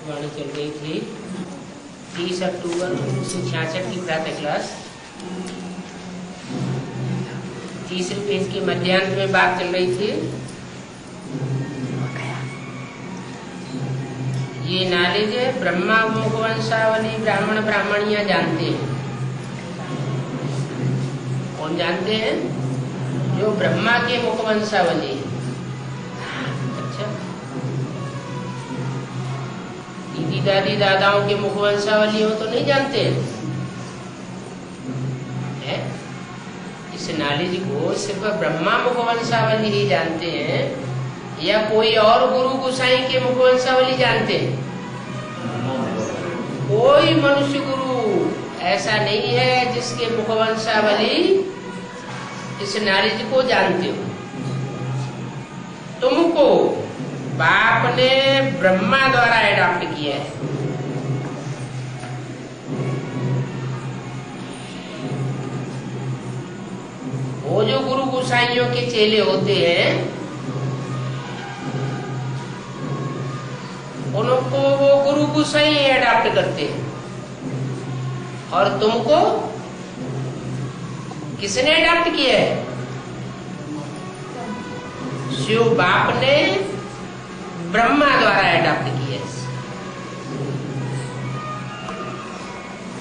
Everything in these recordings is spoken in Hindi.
वाणी चल रही थी 30 अक्टूबर 1966 की प्रातः क्लास। तीसरे पेज के मध्यांत में बात चल रही थी। ये नॉलेज है ब्रह्मा मुखवंशावली ब्राह्मण ब्राह्मणियां जानते हैं। कौन जानते हैं? जो ब्रह्मा के मुखवंशावली है। अच्छा, दीदी दादी दादाओं के मुखवंशावली हो तो नहीं जानते हैं? इस नॉलेज को सिर्फ ब्रह्मा मुखवंशावली ही जानते हैं या कोई और गुरु गोसाई के मुखवंशावली जानते हैं? कोई मनुष्य गुरु ऐसा नहीं है जिसके मुखवंशावली इस नॉलेज को जानते हो। तुमको बाप ने ब्रह्मा द्वारा एडॉप्ट किया है। वो जो गुरु गोसाइयों के चेले होते हैं उनको वो गुरु गोसाई एडॉप्ट करते हैं। और तुमको किसने एडॉप्ट किया है? शिव बाप ने ब्रह्मा द्वारा एडॉप्ट किया है।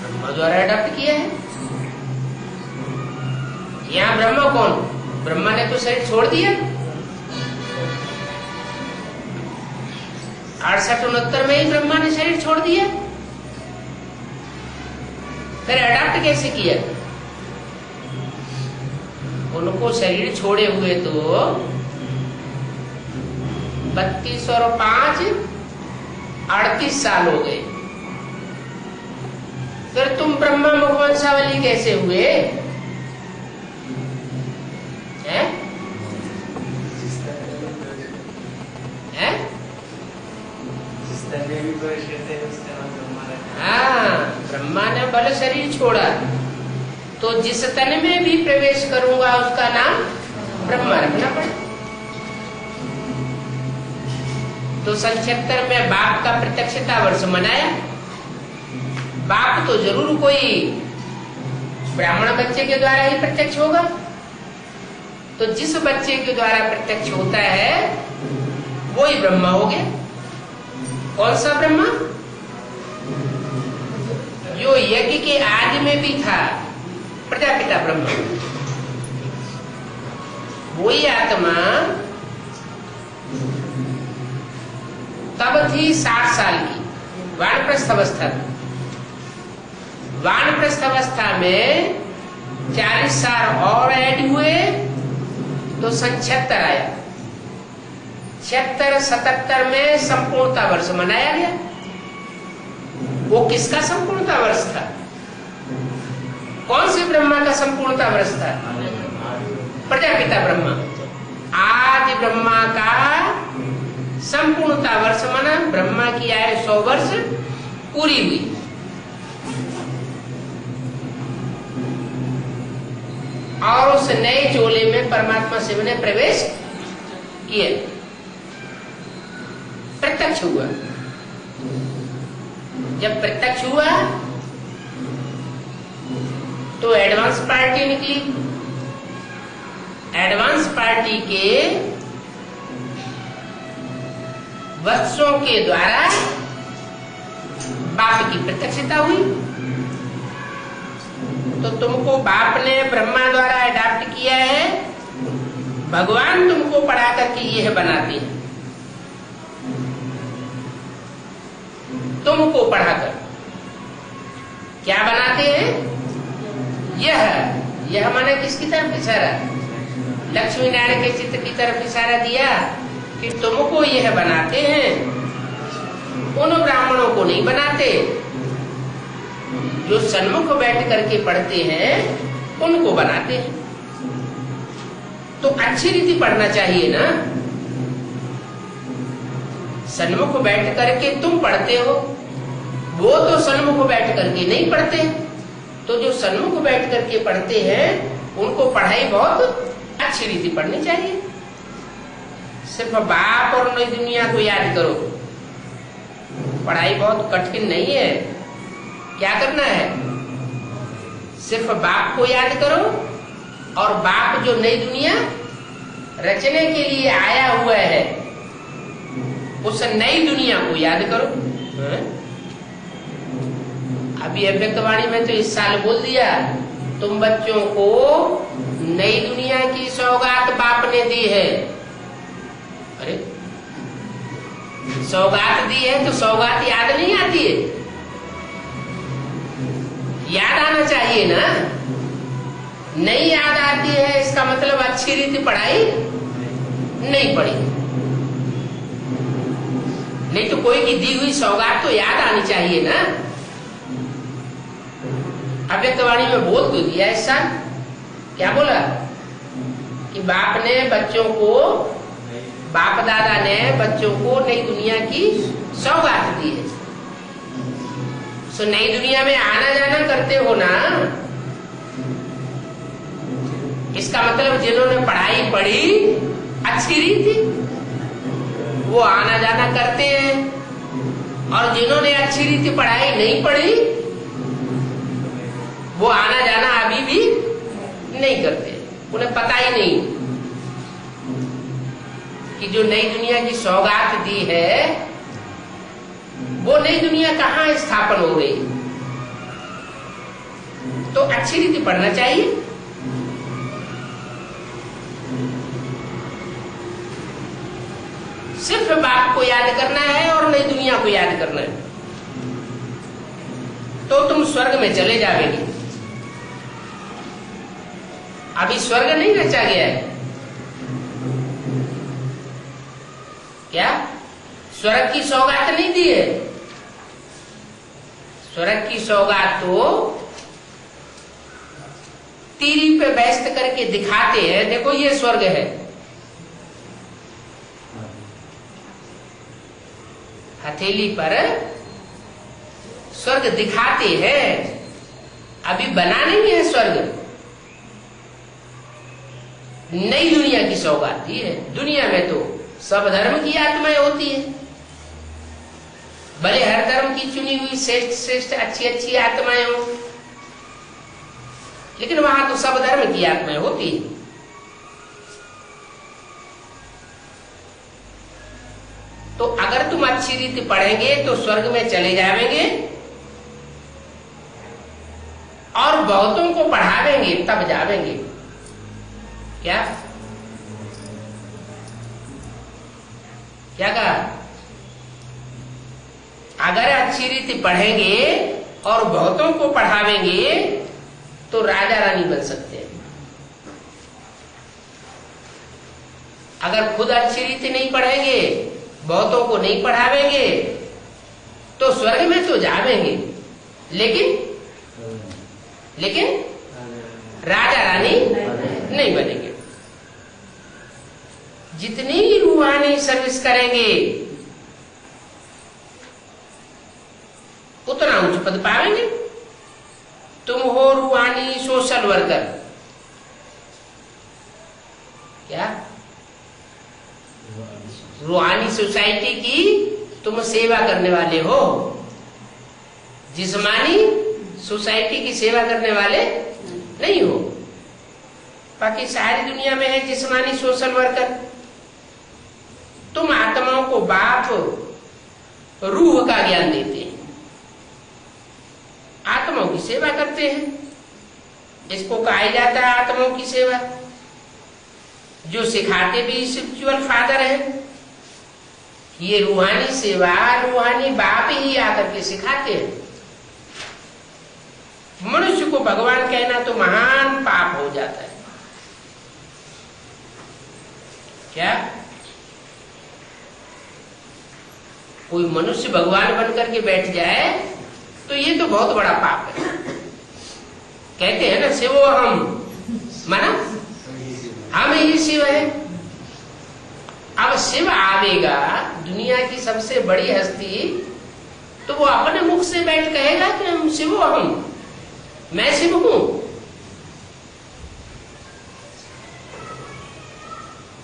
ब्रह्मा द्वारा एडॉप्ट किया है। यहाँ ब्रह्मा कौन? ब्रह्मा ने तो शरीर छोड़ दिया। 68-69 में ही ब्रह्मा ने शरीर छोड़ दिया। फिर एडॉप्ट कैसे किया? उनको शरीर छोड़े हुए तो 32 और 5 38 साल हो गए। फिर तुम ब्रह्मा मुखवंशावली कैसे हुए? हैं? हैं? हाँ, ब्रह्मा ने बल शरीर छोड़ा तो जिस तन में भी प्रवेश करूंगा उसका नाम ब्रह्मा रखना पड़े। तो 77 में बाप का प्रत्यक्षता वर्ष मनाया। बाप तो जरूर कोई ब्राह्मण बच्चे के द्वारा ही प्रत्यक्ष होगा। तो जिस बच्चे के द्वारा प्रत्यक्ष होता है वो ही ब्रह्मा हो गया। कौन सा ब्रह्मा? जो यज्ञ के आदि में भी था, प्रजापिता ब्रह्मा। वही आत्मा तब थी 60 साल की, वानप्रस्थ अवस्था में। वानप्रस्थ अवस्था में 40 साल और ऐड हुए तो 76 आया। 76-77 में संपूर्णता वर्ष मनाया गया। वो किसका संपूर्णता वर्ष था? कौन से ब्रह्मा का संपूर्णता वर्ष था? प्रजापिता ब्रह्मा। आज ब्रह्मा का संपूर्णता वर्ष मना। ब्रह्मा की आयु 100 वर्ष पूरी हुई। और उस नए चोले में परमात्मा शिव ने प्रवेश किया, प्रत्यक्ष हुआ। जब प्रत्यक्ष हुआ तो एडवांस पार्टी निकली। एडवांस पार्टी के वत्सों के द्वारा बाप की प्रत्यक्षता हुई। तो तुमको बाप ने ब्रह्मा द्वारा एडॉप्ट किया है। भगवान तुमको पढ़ा करके यह बनाते हैं। तुमको पढ़ाकर क्या बनाते हैं? यह माने किसकी तरफ इशारा? लक्ष्मी नारायण के चित्र की तरफ इशारा दिया कि तुमको यह बनाते हैं। उन ब्राह्मणों को नहीं बनाते जो सन्मुख बैठ करके पढ़ते हैं, उनको बनाते हैं। तो अच्छी रीति पढ़ना चाहिए ना। सन्मुख बैठ करके तुम पढ़ते हो, वो तो सन्मुख बैठ करके नहीं पढ़ते। तो जो सन्मुख बैठ करके पढ़ते हैं उनको पढ़ाई बहुत अच्छी रीति पढ़नी चाहिए। सिर्फ बाप और नई दुनिया को याद करो पढ़ाई बहुत कठिन नहीं है। क्या करना है, सिर्फ बाप को याद करो और बाप जो नई दुनिया रचने के लिए आया हुआ है उस नई दुनिया को याद करो। अभी अव्यक्तवाणी में तो इस साल बोल दिया, तुम बच्चों को नई दुनिया की सौगात बाप ने दी है। अरे सौगात दी है तो सौगात याद नहीं आती है? याद आना चाहिए ना। नहीं याद आती है इसका मतलब अच्छी रीति पढ़ाई नहीं पढ़ी। नहीं तो कोई की दी हुई सौगात तो याद आनी चाहिए ना। अव्यक्तवाणी में बोल तो दिया इस साल। क्या बोला कि बाप ने बच्चों को, बाप दादा ने बच्चों को नई दुनिया की सौगात दी है। सो नई दुनिया में आना जाना करते हो ना, इसका मतलब जिन्होंने पढ़ाई पढ़ी अच्छी रीति वो आना जाना करते हैं, और जिन्होंने अच्छी रीति पढ़ाई नहीं पढ़ी वो आना जाना अभी भी नहीं करते। उन्हें पता ही नहीं कि जो नई दुनिया की सौगात दी है वो नई दुनिया कहाँ स्थापन हो गई। तो अच्छी रीति पढ़ना चाहिए। सिर्फ बाप को याद करना है और नई दुनिया को याद करना है, तो तुम स्वर्ग में चले जाओगे। अभी स्वर्ग नहीं रचा गया है क्या? स्वर्ग की सौगात नहीं दी है। स्वर्ग की सौगात तो टीवी पे व्यस्त करके दिखाते हैं, देखो ये स्वर्ग है। हथेली पर स्वर्ग दिखाते हैं, अभी बना नहीं है स्वर्ग। नई दुनिया की सौगात दी है। दुनिया में तो सब धर्म की आत्माएं होती है, भले हर धर्म की चुनी हुई श्रेष्ठ श्रेष्ठ अच्छी अच्छी आत्माएं हो, लेकिन वहां तो सब धर्म की आत्माएं होती है। तो अगर तुम अच्छी रीति पढ़ेंगे तो स्वर्ग में चले जाएंगे, और बहुतों को पढ़ावेंगे तब जावेंगे। क्या क्या कहा? अगर अच्छी रीति पढ़ेंगे और बहुतों को पढ़ावेंगे तो राजा रानी बन सकते हैं। अगर खुद अच्छी रीति नहीं पढ़ेंगे, बहुतों को नहीं पढ़ावेंगे, तो स्वर्ग में तो जावेंगे, लेकिन राजा रानी नहीं बनेंगे। जितनी रूहानी सर्विस करेंगे उतना उच्च पद पाएंगे। तुम हो रूहानी सोशल वर्कर। क्या? रूहानी सोसाइटी की तुम सेवा करने वाले हो, जिस्मानी सोसाइटी की सेवा करने वाले नहीं हो। बाकी सारी दुनिया में है जिस्मानी सोशल वर्कर। तुम आत्माओं को बाप रूह का ज्ञान देते हैं, आत्माओं की सेवा करते हैं। इसको कहा जाता है आत्माओं की सेवा। जो सिखाते भी स्पिरिचुअल फादर है। ये रूहानी सेवा रूहानी बाप ही आकर के सिखाते हैं। मनुष्य को भगवान कहना तो महान पाप हो जाता है। क्या कोई मनुष्य भगवान बनकर के बैठ जाए तो ये तो बहुत बड़ा पाप है। कहते हैं ना शिवो हम, माना हम ही शिव है। अब शिव आवेगा, दुनिया की सबसे बड़ी हस्ती, तो वो अपने मुख से बैठ कहेगा कि हम शिवो हम, मैं शिव हूं।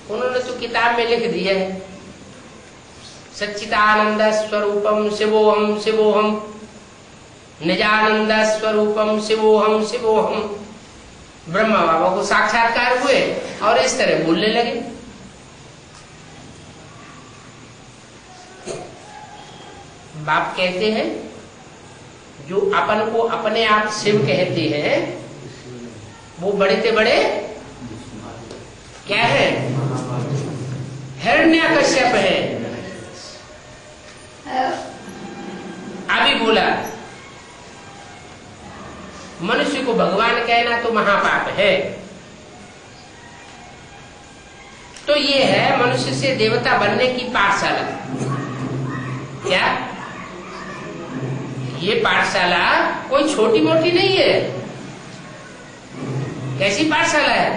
उन्होंने तो किताब में लिख दिया है सच्चिदानंद स्वरूपम शिवोहम शिवोहम, निजानंद स्वरूपम शिवोहम शिवोहम। ब्रह्मा बाबा को साक्षात्कार हुए और इस तरह बोलने लगे। बाप कहते हैं जो अपन को अपने आप शिव कहते हैं वो बड़े से बड़े क्या है? हिरण्यकश्यप है। अभी बोला मनुष्य को भगवान कहना तो महापाप है। तो ये है मनुष्य से देवता बनने की पाठशाला। क्या ये पाठशाला कोई छोटी मोटी नहीं है। कैसी पाठशाला है?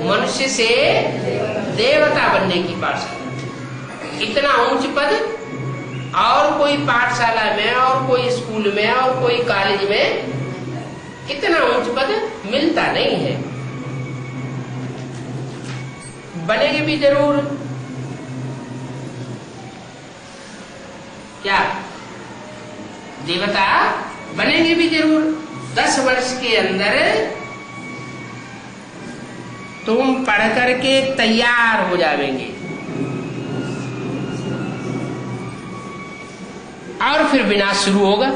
मनुष्य से देवता बनने की पाठशाला। इतना ऊंच पद और कोई पाठशाला में और कोई स्कूल में और कोई कॉलेज में इतना ऊंच पद मिलता नहीं है। बनेंगे भी जरूर। क्या देवता बनेंगे भी जरूर। 10 वर्ष के अंदर तुम पढ़ करके तैयार हो जाएंगे और फिर विनाश शुरू होगा।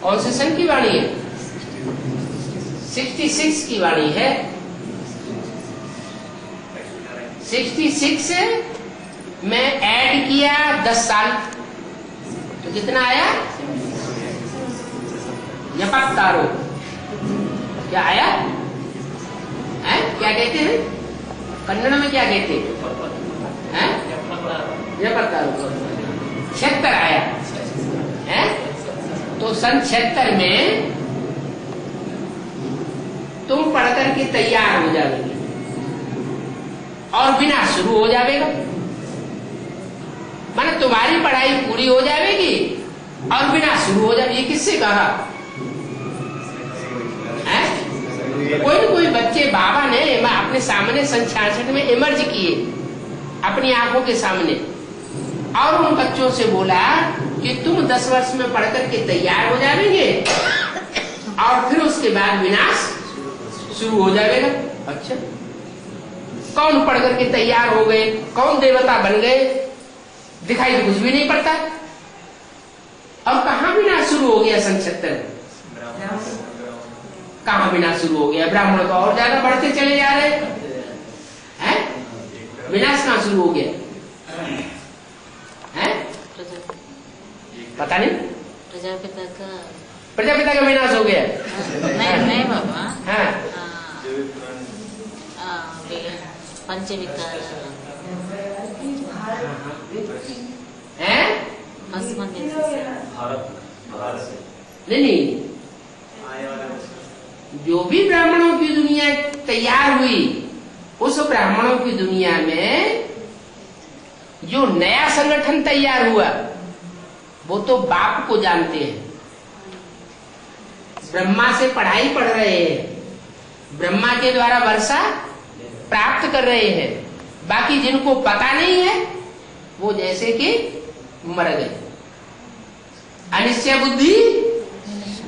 कौन से सन की वाणी है? 66 की वाणी है। 66 में ऐड किया 10 साल तो कितना आया? यपत्तारो। क्या आया है? क्या कहते हैं कन्नड़ में? क्या कहते हैं? यपत्तारो। 76 आया है। तो सन 76 में तुम पढ़ करके तैयार हो जाओगे और विनाश शुरू हो जाएगा। माने तुम्हारी पढ़ाई पूरी हो जाएगी और विनाश शुरू हो जाएगी। ये किससे कहा है? कोई न कोई बच्चे बाबा ने अपने सामने सन 66 में इमर्ज किए अपनी आंखों के सामने और उन बच्चों से बोला कि तुम 10 वर्ष में पढ़ करके तैयार हो जाएंगे और फिर उसके बाद विनाश शुरू हो जाएगा। अच्छा, कौन पढ़ करके तैयार हो गए? कौन देवता बन गए? दिखाई तो कुछ भी नहीं पड़ता। अब कहाँ विनाश शुरू हो गया? सन 76 में कहाँ विनाश शुरू हो गया? ब्राह्मण तो और ज्यादा बढ़ते चले जा रहे हैं। विनाश कहाँ शुरू हो गया है? पता नहीं। प्रजापिता का विनाश हो गया? नहीं बाबा। हाँ, पंचविकार है? नहीं, जो भी ब्राह्मणों की दुनिया तैयार हुई उस ब्राह्मणों की दुनिया में जो नया संगठन तैयार हुआ वो तो बाप को जानते हैं। ब्रह्मा से पढ़ाई पढ़ रहे हैं, ब्रह्मा के द्वारा वर्षा प्राप्त कर रहे हैं। बाकी जिनको पता नहीं है वो जैसे कि मर गए। अनिश्चय बुद्धि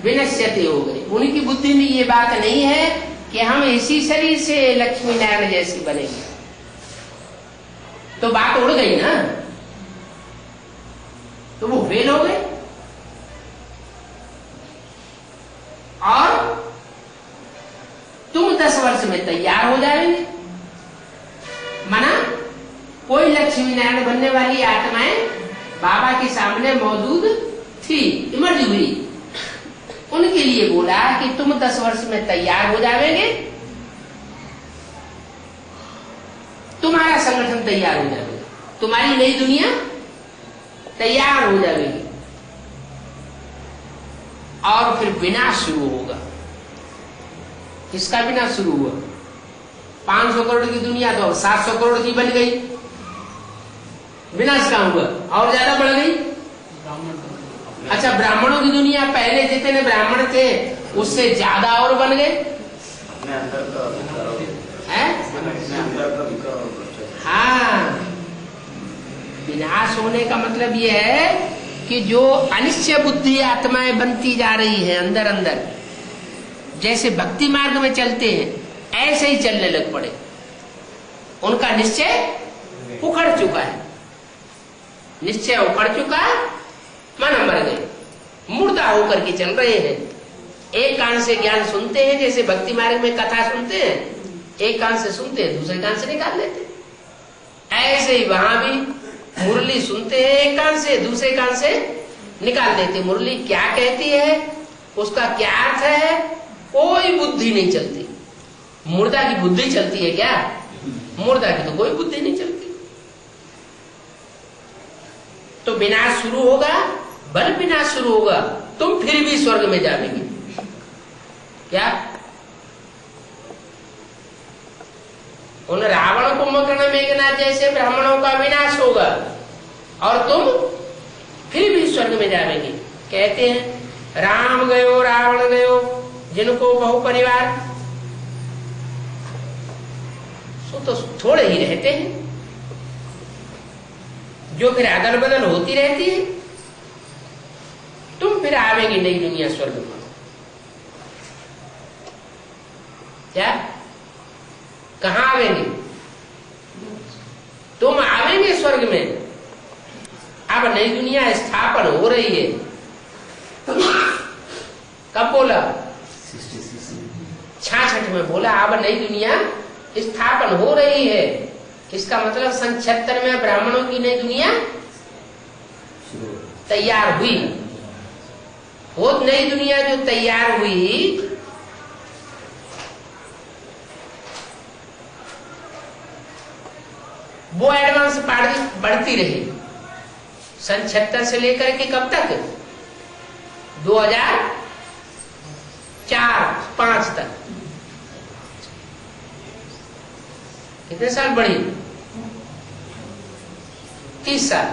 विनश्यते हो गई। उनकी बुद्धि में ये बात नहीं है कि हम इसी शरीर से लक्ष्मी नारायण जैसी बनेंगे। तो बात उड़ गई ना, तो वो फेल हो गए। और तुम 10 वर्ष में तैयार हो जाएंगे। माना कोई लक्ष्मी नारायण बनने वाली आत्माएं बाबा के सामने मौजूद थी, इमर्ज हुई। उनके लिए बोला कि तुम 10 वर्ष में तैयार हो जाओगे, तुम्हारा संगठन तैयार हो जाएगा, तुम्हारी नई दुनिया तैयार हो जाएगी और फिर विनाश शुरू होगा। किसका विनाश शुरू हुआ? 500 करोड़ की दुनिया तो अब 700 करोड़ की बन गई। विनाश कहाँ हुआ? और ज्यादा बढ़ गई। अच्छा, ब्राह्मणों की दुनिया पहले जितने ब्राह्मण थे उससे ज्यादा और बन गए। हाँ, विनाश होने का मतलब यह है कि जो अनिश्चय बुद्धि आत्माएं बनती जा रही है अंदर अंदर, जैसे भक्ति मार्ग में चलते हैं ऐसे ही चलने लग पड़े, उनका निश्चय उखड़ चुका है, निश्चय उखड़ चुका, मन मर गए, मुर्दा होकर के चल रहे हैं। एक कान से ज्ञान सुनते हैं, जैसे भक्ति मार्ग में कथा सुनते हैं, एक कान से सुनते हैं दूसरे कान से निकाल लेते हैं। ऐसे ही वहां भी मुरली सुनते हैं, एक कान से दूसरे कान से निकाल देते। मुरली क्या कहती है, उसका क्या अर्थ है, कोई बुद्धि नहीं चलती। मुर्दा की बुद्धि चलती है क्या? मुर्दा की तो कोई बुद्धि नहीं चलती। तो विनाश शुरू होगा, बल विनाश शुरू होगा, तुम फिर भी स्वर्ग में जाओगे क्या? उन रावण कुंभकर्ण मेघनाथ जैसे ब्राह्मणों का विनाश होगा और तुम फिर भी स्वर्ग में जाएंगे। कहते हैं राम गयो रावण गयो जिनको बहु परिवार, सो तो थोड़े ही रहते हैं, जो फिर अदल बदल होती रहती है। तुम फिर आवेंगे नई दुनिया स्वर्ग में। क्या? कहां आवेंगे? तुम आवेंगे स्वर्ग में। अब नई दुनिया स्थापन हो रही है। कब बोला? 66 में बोला अब नई दुनिया स्थापन हो रही है। इसका मतलब सन 76 में ब्राह्मणों की नई दुनिया तैयार हुई। वो नई दुनिया जो तैयार हुई, वो एडवांस बढ़ती रही सन 76 से लेकर के कब तक? 2004-5 तक। कितने साल बढ़ी? 30 साल।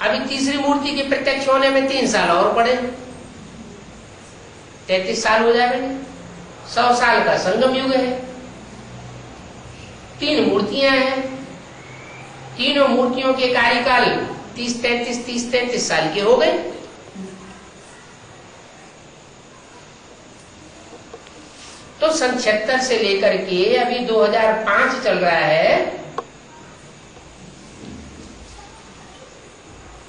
अभी तीसरी मूर्ति के प्रत्यक्ष होने में 3 साल और बढ़े, 33 साल हो जाएंगे। 100 साल का संगम युग है। 3 मूर्तियां हैं, तीनों मूर्तियों के कार्यकाल 30-33 साल के हो गए। तो सन 76 से लेकर के अभी 2005 चल रहा है।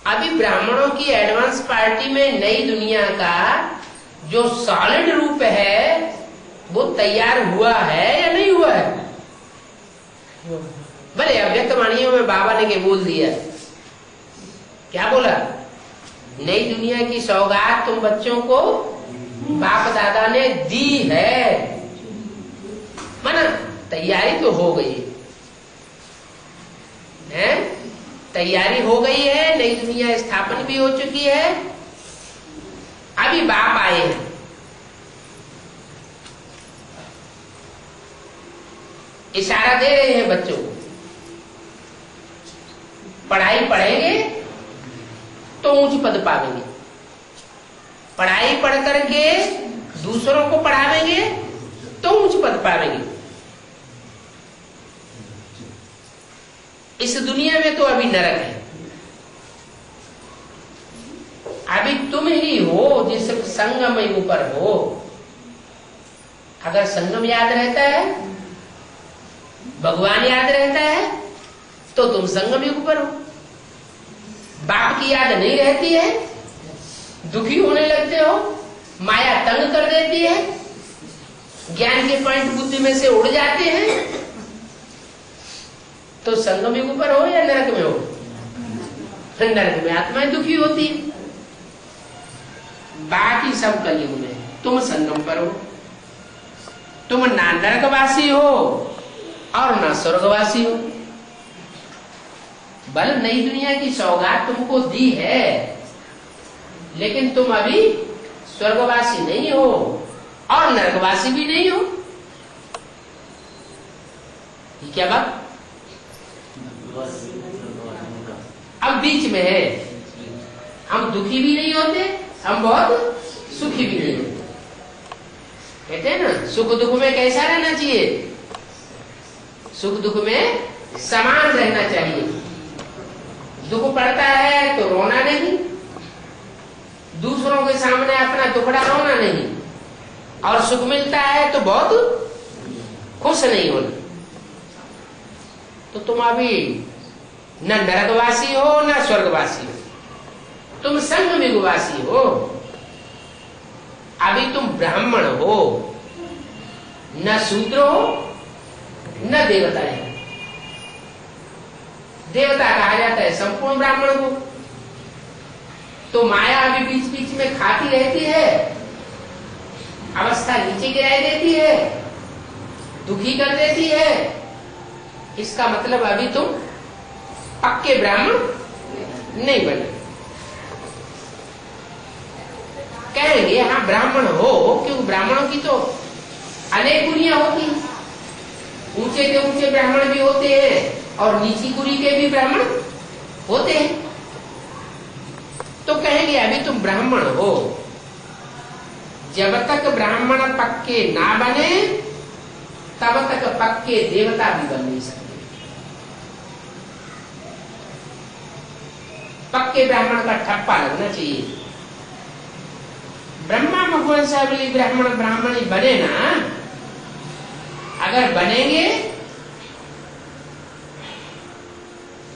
अभी ब्राह्मणों की एडवांस पार्टी में नई दुनिया का जो सॉलिड रूप है वो तैयार हुआ है या नहीं हुआ है? भले अव्यक्त वाणियों में बाबा ने के बोल दिया। क्या बोला? नई दुनिया की सौगात तुम बच्चों को बाप दादा ने दी है। माना तैयारी तो हो गई है, तैयारी हो गई है, नई दुनिया स्थापन भी हो चुकी है। अभी बाप आए हैं, इशारा दे रहे हैं बच्चों को, पढ़ाई पढ़ेंगे तो ऊंच पद पावेंगे, पढ़ाई पढ़ करके दूसरों को पढ़ावेंगे तो ऊंच पद पावेंगे। इस दुनिया में तो अभी नरक है। अभी तुम ही हो जिस संगम युग पर हो। अगर संगम याद रहता है, भगवान याद रहता है, तो तुम संगम युग पर हो। बाप की याद नहीं रहती है, दुखी होने लगते हो, माया तंग कर देती है, ज्ञान के पॉइंट बुद्धि में से उड़ जाते हैं, तो संगम युग पर हो या नरक में हो? नरक में आत्माएं दुखी होती है। बाकी सब कलयुग में तुम संगम पर हो। तुम ना नरकवासी हो और ना स्वर्गवासी हो। बल नई दुनिया की सौगात तुमको दी है, लेकिन तुम अभी स्वर्गवासी नहीं हो और नरकवासी भी नहीं हो। क्या बात? अब बीच में है। हम दुखी भी नहीं होते, हम बहुत सुखी भी नहीं होते। कहते हैं ना, सुख दुख में कैसा रहना चाहिए? सुख दुख में समान रहना चाहिए। दुख पड़ता है तो रोना नहीं, दूसरों के सामने अपना दुखड़ा रोना नहीं, और सुख मिलता है तो बहुत खुश नहीं होना। तो तुम अभी न नरकवासी हो न स्वर्गवासी हो, तुम संग युगवासी हो। अभी तुम ब्राह्मण हो, न शूद्र हो न देवता है। देवता कहा जाता है संपूर्ण ब्राह्मण को। तो माया अभी बीच बीच में खाती रहती है, अवस्था नीचे गिराई देती है, दुखी कर देती है। इसका मतलब अभी तुम पक्के ब्राह्मण नहीं बने। कहेंगे हाँ ब्राह्मण हो, क्योंकि ब्राह्मणों की तो अनेक कुरियां होती हैं। ऊंचे के ऊंचे ब्राह्मण भी होते हैं और नीची कुरी के भी ब्राह्मण होते हैं। तो कहेंगे अभी तुम ब्राह्मण हो, जब तक ब्राह्मण पक्के ना बने तब तक पक्के देवता भी बन नहीं सकते। पक्के ब्राह्मण का ठप्पा लगना चाहिए। ब्रह्मा भगवान साहब ब्राह्मण ब्राह्मणी बने ना, अगर बनेंगे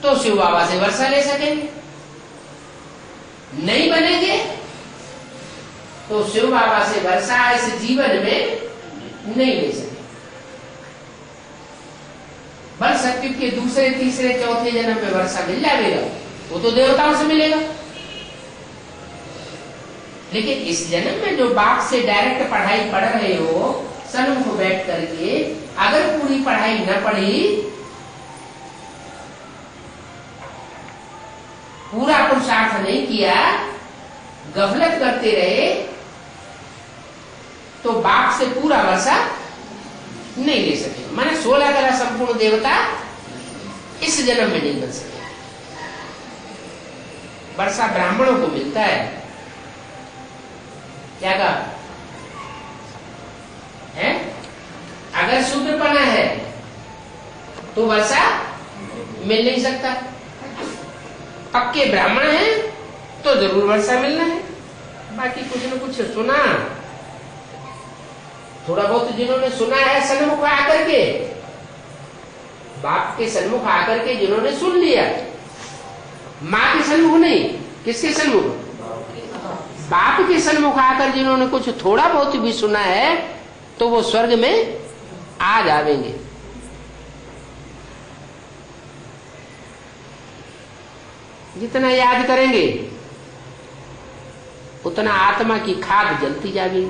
तो शिव बाबा से वर्षा ले सकेंगे, नहीं बनेंगे तो शिव बाबा से वर्षा इस जीवन में नहीं ले सकेंगे। बल सत्युग के दूसरे तीसरे चौथे जन्म में वर्षा मिल जाएगा, वो तो देवताओं से मिलेगा। लेकिन इस जन्म में जो बाप से डायरेक्ट पढ़ाई पढ़ रहे हो, सन्मुख बैठ करके, अगर पूरी पढ़ाई न पढ़ी, पूरा पुरुषार्थ नहीं किया, गफलत करते रहे, तो बाप से पूरा वर्षा नहीं ले सके। माने 16 कला संपूर्ण देवता इस जन्म में नहीं बन सके। वर्षा ब्राह्मणों को मिलता है। क्या कहा है? अगर शूद्रपना है तो वर्षा मिल नहीं सकता। पक्के ब्राह्मण है तो जरूर वर्षा मिलना है। बाकी कुछ न कुछ सुना, थोड़ा बहुत जिन्होंने सुना है सन्मुख आकर के, बाप के सन्मुख आकर के जिन्होंने सुन लिया, माँ के सन्मुख नहीं, किसके सन्मुख? बाप के सन्मुख आकर जिन्होंने कुछ थोड़ा बहुत भी सुना है तो वो स्वर्ग में आ जाएंगे। जितना याद करेंगे उतना आत्मा की खाद जलती जाएगी।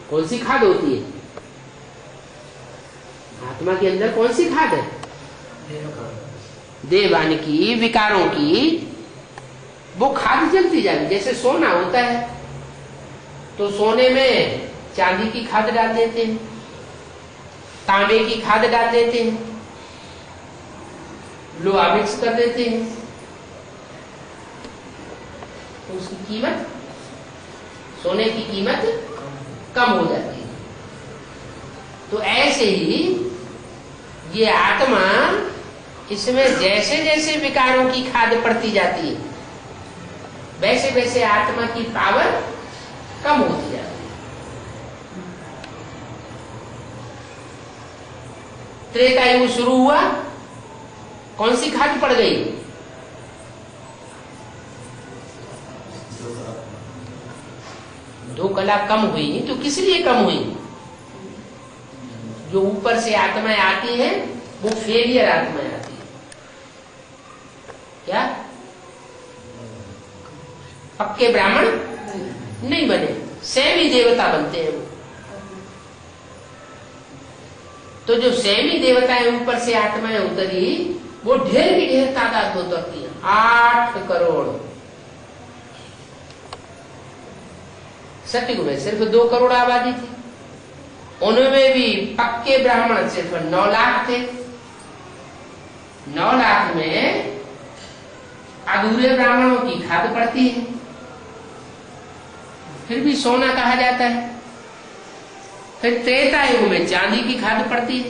कौन सी खाद होती है? आत्मा के अंदर कौन सी खाद है? देवान की, विकारों की, वो खाद जलती जाएगी। जैसे सोना होता है तो सोने में चांदी की खाद डाल देते हैं, तांबे की खाद डाल देते हैं, लोहा मिक्स कर देते हैं, तो उसकी कीमत, सोने की कीमत कम हो जाती है। तो ऐसे ही ये आत्मा, इसमें जैसे जैसे विकारों की खाद पड़ती जाती है वैसे वैसे आत्मा की पावर कम होती जाती है। त्रेता युग शुरू हुआ, कौन सी खाद पड़ गई? दो कला कम हुई। तो किस लिए कम हुई? जो ऊपर से आत्माएं आती हैं वो फेलियर आत्माएं आती है। क्या? पक्के ब्राह्मण नहीं बने, सेमी देवता बनते हैं वो। तो जो सेमी देवताएं ऊपर से आत्माएं उतरी, वो ढेर की ढेर तादाद में उतरती है। 8 करोड़। सतयुग में सिर्फ 2 करोड़ आबादी थी, उनमें भी पक्के ब्राह्मण सिर्फ 9 लाख थे। 9 लाख में अधूरे ब्राह्मणों की खाद पड़ती है, फिर भी सोना कहा जाता है। फिर त्रेता युग में चांदी की खाद पड़ती है,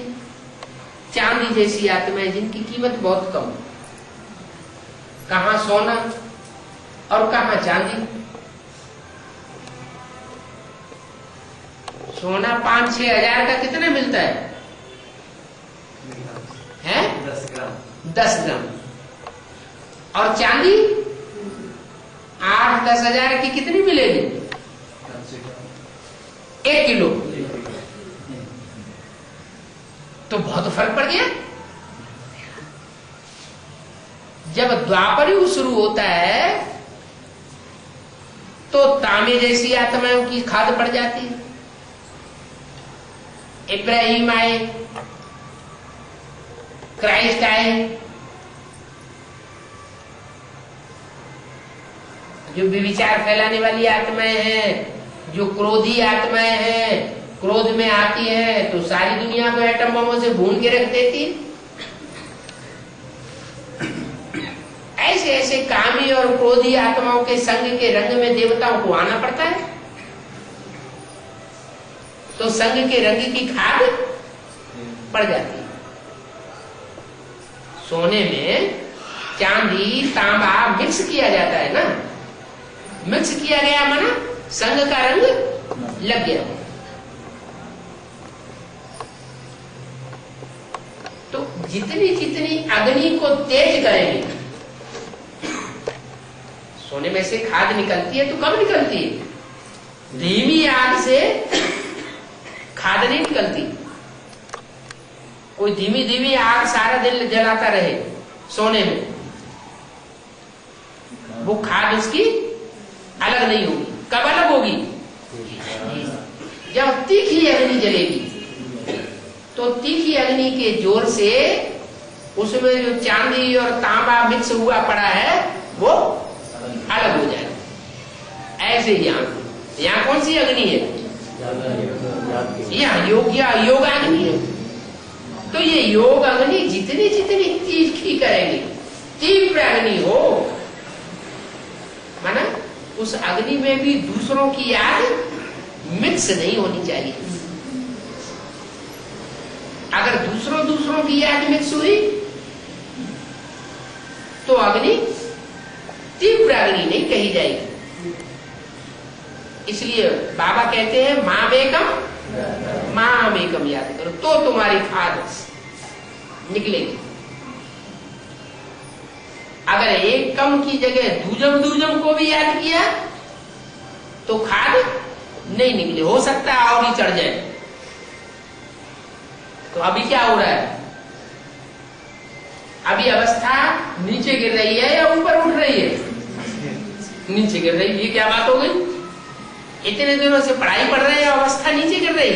चांदी जैसी आत्माएं जिनकी कीमत बहुत कम, कहां सोना और कहां चांदी। सोना 5-6 हजार का कितना मिलता है? 10 ग्राम। 10 ग्राम। और चांदी 8-10 हजार की कितनी मिलेगी? 1 किलो। तो बहुत फर्क पड़ गया। जब द्वापर युग शुरू होता है तो तांबे जैसी आत्माओं की खाद पड़ जाती है। इब्राहिम आए, क्राइस्ट आए, जो विचार फैलाने वाली आत्माएं हैं, जो क्रोधी आत्माएं हैं, क्रोध में आती है तो सारी दुनिया को एटम बमों से भून के रख देती। ऐसे ऐसे कामी और क्रोधी आत्माओं के संग के रंग में देवताओं को आना पड़ता है। तो संग के रंग की खाद पड़ जाती है। सोने में चांदी तांबा मिक्स किया जाता है ना, मिक्स किया गया माना संग का रंग लग गया। तो जितनी जितनी अग्नि को तेज करेंगे, सोने में से खाद निकलती है तो कब निकलती है? धीमी आग से खाद नहीं निकलती। कोई धीमी धीमी आग सारा दिन जलाता रहे सोने में, वो खाद उसकी अलग नहीं होगी। कब अलग होगी? जब तीखी अग्नि जलेगी। तो तीखी अग्नि के जोर से उसमें जो चांदी और तांबा मिक्स हुआ पड़ा है वो अलग हो जाएगा। ऐसे यहाँ कौन सी अग्नि है? यहाँ योगाग्नि है। तो ये योग अग्नि जितनी जितनी तीखी करेगी, तीव्र अग्नि हो, माना उस अग्नि में भी दूसरों की याद मिक्स नहीं होनी चाहिए। अगर दूसरों की याद मिक्स हुई तो अग्नि तीव्र अग्नि नहीं कही जाएगी। इसलिए बाबा कहते हैं माम एकम याद करो तो तुम्हारी खाद निकलेगी। अगर एकम की जगह दूजम को भी याद किया तो खाद नहीं निकले, हो सकता है और ही चढ़ जाए। तो अभी क्या हो रहा है? अभी अवस्था नीचे गिर रही है या ऊपर उठ रही है? नीचे गिर रही है। ये क्या बात हो गई? इतने दिनों से पढ़ाई पढ़ रहे हैं, अवस्था नीचे गिर रही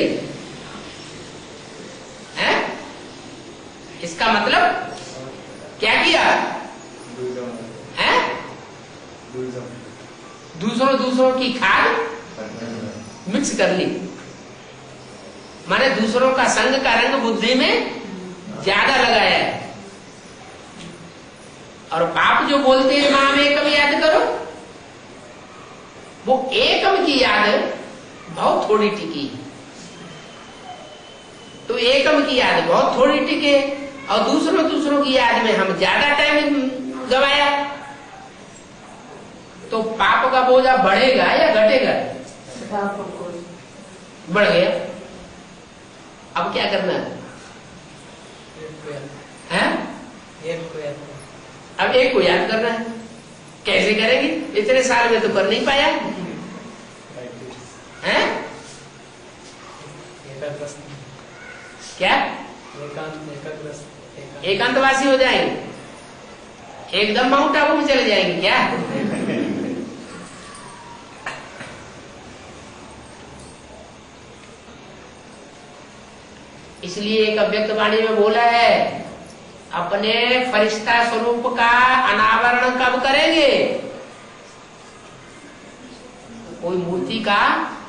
है? इसका मतलब क्या किया है? दूसरों की खाद मिक्स कर ली, माने दूसरों का संग का रंग बुद्धि में ज्यादा लगाया है। और बाप जो बोलते हैं माम एकम याद करो, वो एकम की याद बहुत थोड़ी टिकी। तो एकम की याद बहुत थोड़ी टिके और दूसरों की याद में हम ज्यादा टाइम गवाया, तो पाप का बोझा बढ़ेगा या घटेगा? बढ़ गया। अब क्या करना है? अब एक को याद करना है। कैसे करेंगे? इतने साल में तो कर नहीं पाया है? क्या एकांतवासी हो जाएंगे? एकदम माउंट आबू में चले जाएंगे क्या? इसलिए एक अव्यक्त वाणी में बोला है, अपने फरिश्ता स्वरूप का अनावरण कब करेंगे? कोई मूर्ति का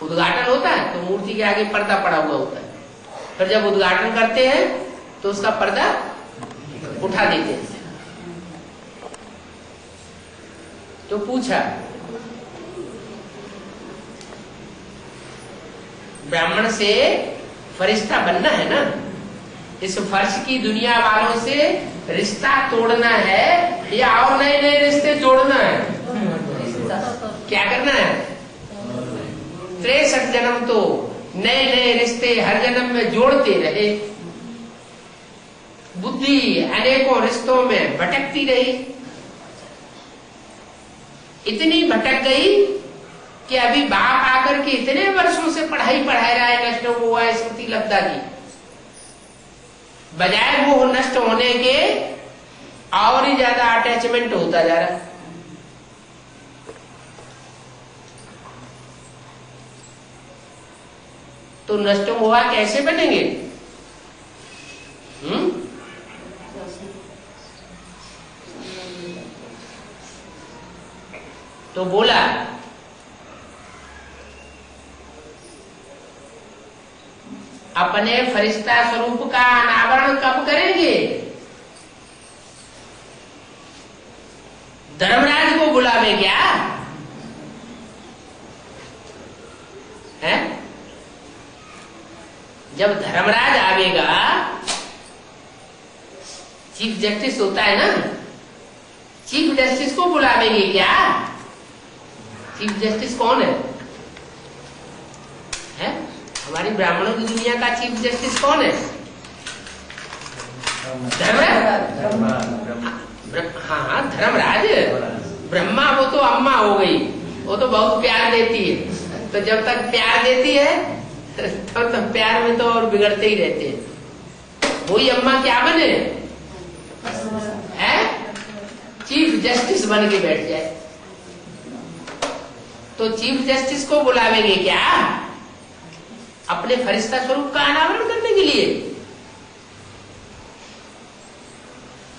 उद्घाटन होता है तो मूर्ति के आगे पर्दा पड़ा हुआ होता है, फिर जब उद्घाटन करते हैं तो उसका पर्दा उठा देते हैं। तो पूछा, ब्राह्मण से फरिश्ता बनना है ना, इस फर्श की दुनिया वालों से रिश्ता तोड़ना है या और नए नए रिश्ते जोड़ना है? क्या करना है? 63 जन्म तो नए नए रिश्ते हर जन्म में जोड़ते रहे, बुद्धि अनेकों रिश्तों में भटकती रही, इतनी भटक गई कि अभी बाप आकर के इतने वर्षों से पढ़ाई पढ़ा रहा है नष्ट हुआ है स्मृति लब्धा की, बजाय वो नष्ट होने के और ही ज्यादा अटैचमेंट होता जा रहा है। तो नष्ट हुआ कैसे बनेंगे? तो बोला अपने फरिश्ता स्वरूप का अनावरण कब करेंगे? धर्मराज को बुलावे क्या है? जब धर्मराज आवेगा, चीफ जस्टिस होता है ना, चीफ जस्टिस को बुलावेंगे क्या? चीफ जस्टिस कौन है? हमारी ब्राह्मणों की दुनिया का चीफ जस्टिस कौन है? हाँ, धर्मराज। ब्रह्मा वो तो अम्मा हो गई, वो तो बहुत प्यार देती है, तो जब तक प्यार देती है तब तक प्यार में तो और बिगड़ते ही रहते हैं। वही अम्मा क्या बने है? चीफ जस्टिस बन के बैठ जाए। तो चीफ जस्टिस को बुलावेंगे क्या? अपने फरिश्ता स्वरूप का अनावरण करने के लिए,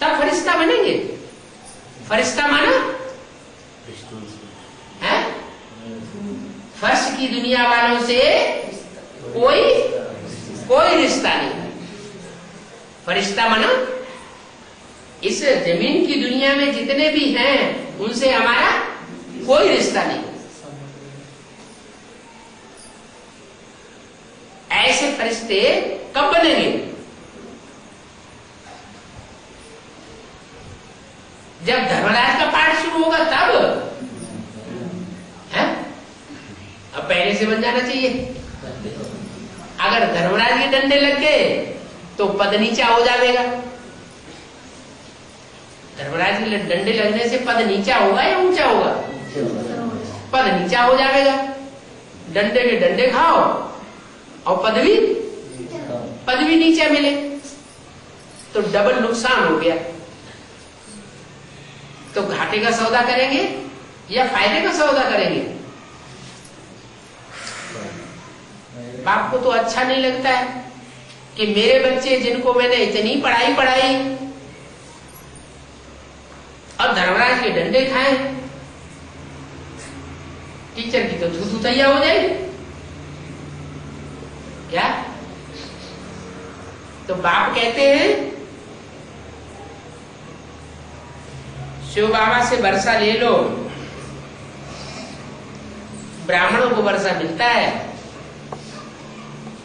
तब फरिश्ता बनेंगे। फरिश्ता माना है फर्श की दुनिया वालों से कोई रिश्ता नहीं। फरिश्ता माना इस जमीन की दुनिया में जितने भी हैं उनसे हमारा कोई रिश्ता नहीं। ऐसे फरिश्ते कब बनेंगे? जब धर्मराज का पाठ शुरू होगा तब है? अब पहले से बन जाना चाहिए। अगर धर्मराज के डंडे लग गए तो पद नीचा हो जाएगा। धर्मराज के डंडे लगने से पद नीचा होगा या ऊंचा होगा? पद नीचा हो जाएगा। डंडे के डंडे खाओ और पदवी नीचे मिले तो डबल नुकसान हो गया। तो घाटे का सौदा करेंगे या फायदे का सौदा करेंगे? बाप को तो अच्छा नहीं लगता है कि मेरे बच्चे जिनको मैंने इतनी पढ़ाई और धर्मराज के डंडे खाए, टीचर की तो धूतैया हो जाएगी क्या? तो बाप कहते हैं शिव बाबा से वर्षा ले लो, ब्राह्मणों को वर्षा मिलता है।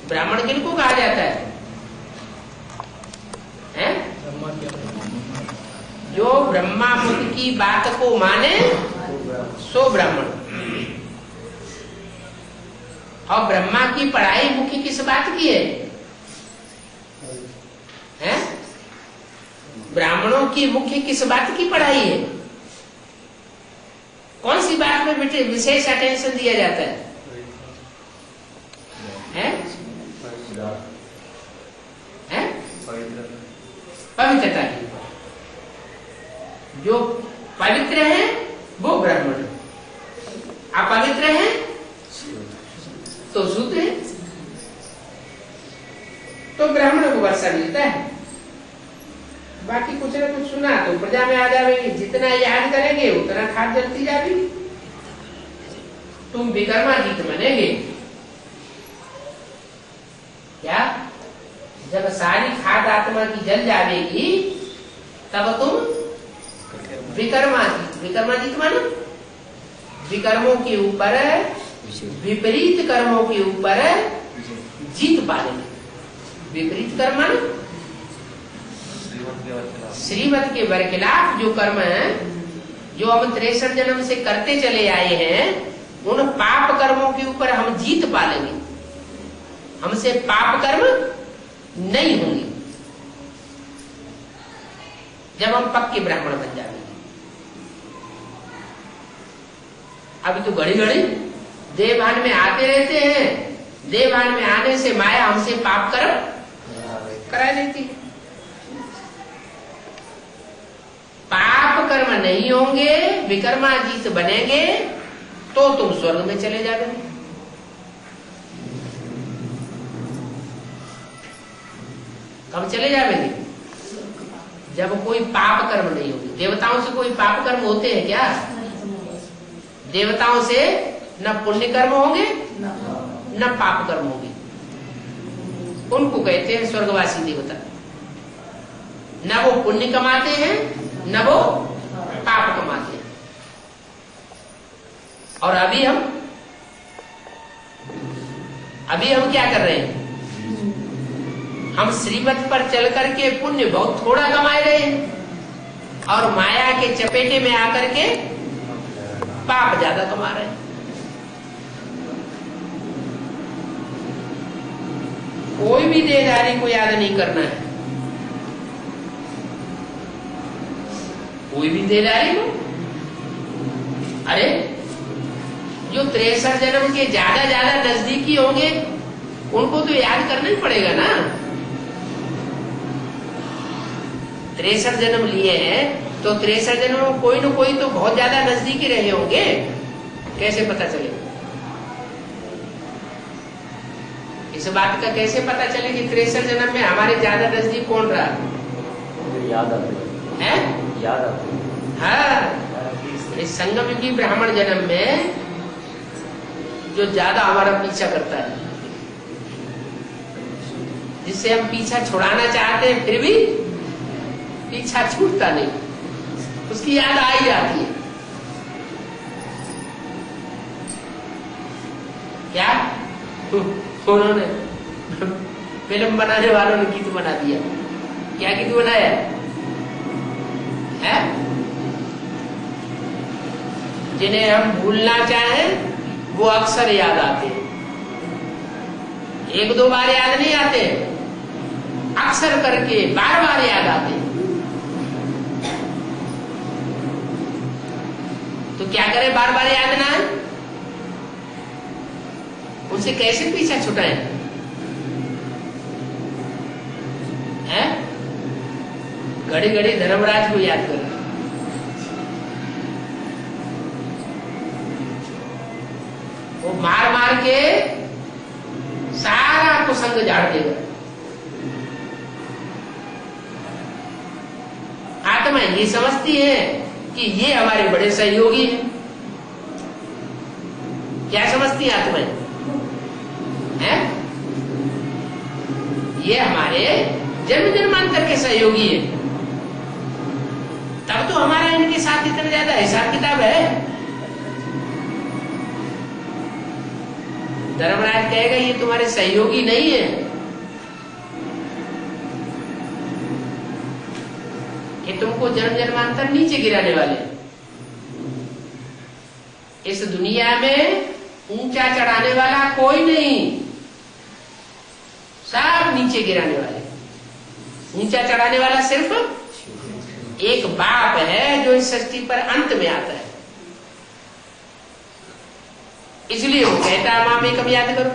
ब्राह्मण किनको कहा जाता है? जो ब्रह्मा मुख की बात को माने सो ब्राह्मण। और ब्रह्मा की पढ़ाई मुख्य किस बात की है? ब्राह्मणों की मुख्य किस बात की पढ़ाई है? कौन सी बात में विशेष अटेंशन दिया जाता है? पवित्रता की। जो पवित्र है वो ब्राह्मण, अपवित्र है तो शूद्र है। तो ब्राह्मणों को वर्षा मिलता है। बाकी कुछ ना कुछ सुना तो प्रजा में आ जाएंगे। जितना याद करेंगे उतना खाद जलती जाएगी। तुम विकर्माजीत बनेंगे क्या? जब सारी खाद आत्मा की जल जाएगी तब तुम विकर्माजीत मानो विकर्मों के ऊपर, विपरीत कर्मों के ऊपर जीत पा लेंगे। विपरीत कर्म मानो श्रीमत के बरखिलाफ जो कर्म है, जो हम 63 जन्म से करते चले आए हैं, उन पाप कर्मों के ऊपर हम जीत पा लेंगे। हमसे पाप कर्म नहीं होंगे जब हम पक्के ब्राह्मण बन जाएंगे। अभी तो घड़ी घड़ी देवभान में आते रहते हैं, देवभान में आने से माया हमसे पाप कर्म करा देती है। पाप कर्म नहीं होंगे, विकर्माजीत बनेंगे तो तुम स्वर्ग में चले जाओगे। कब चले जाओगे? जब कोई पाप कर्म नहीं होगी। देवताओं से कोई पाप कर्म होते हैं क्या? देवताओं से न पुण्य कर्म होंगे न पाप कर्म होंगे। उनको कहते हैं स्वर्गवासी देवता। न वो पुण्य कमाते हैं न वो पाप कमाते हैं। और अभी हम क्या कर रहे हैं? हम श्रीमत पर चल करके पुण्य बहुत थोड़ा कमाए रहे हैं और माया के चपेटे में आकर के पाप ज्यादा कमा रहे हैं। कोई भी देहधारी को याद नहीं करना है, कोई भी देहधारी को। अरे जो 63 जन्म के ज्यादा नजदीकी होंगे उनको तो याद करना ही पड़ेगा ना। 63 जन्म लिए हैं तो 63 जन्म में कोई न कोई तो बहुत ज्यादा नजदीकी रहे होंगे। कैसे पता चले? इस बात का कैसे पता चले कि 63 जन्म में हमारे ज्यादा नजदीक कौन रहा? याद आती है, याद आती। हाँ, इस संगम की ब्राह्मण जन्म में जो ज्यादा हमारा पीछा करता है, जिससे हम पीछा छुड़ाना चाहते हैं फिर भी पीछा छूटता नहीं, उसकी याद आ ही जाती है। क्या उन्होंने फिल्म बनाने वालों ने गीत बना दिया? क्या गीत बनाया है? जिन्हें हम भूलना चाहें वो अक्सर याद आते हैं। 1-2 बार याद नहीं आते, अक्सर करके बार बार याद आते हैं। तो क्या करें बार बार याद ना आए? उनसे कैसे पीछा छुटाएं? हैं? घड़ी घड़ी धर्मराज को याद करें। वो मार मार के सारा कुसंग झाड़ देगा। आत्मा ये समझती है कि ये हमारे बड़े सहयोगी हैं। क्या समझती है आत्मा? है? ये हमारे जन्म जन्मांतर के सहयोगी है। तब तो हमारा इनके साथ इतना ज्यादा हिसाब किताब है। धर्मराज कहेगा ये तुम्हारे सहयोगी नहीं है, ये तुमको जन्म जन्मांतर नीचे गिराने वाले। इस दुनिया में ऊंचा चढ़ाने वाला कोई नहीं, सब नीचे गिराने वाले। ऊंचा चढ़ाने वाला सिर्फ एक बाप है जो इस सृष्टि पर अंत में आता है। इसलिए वो कहता है माँ में कम याद करो।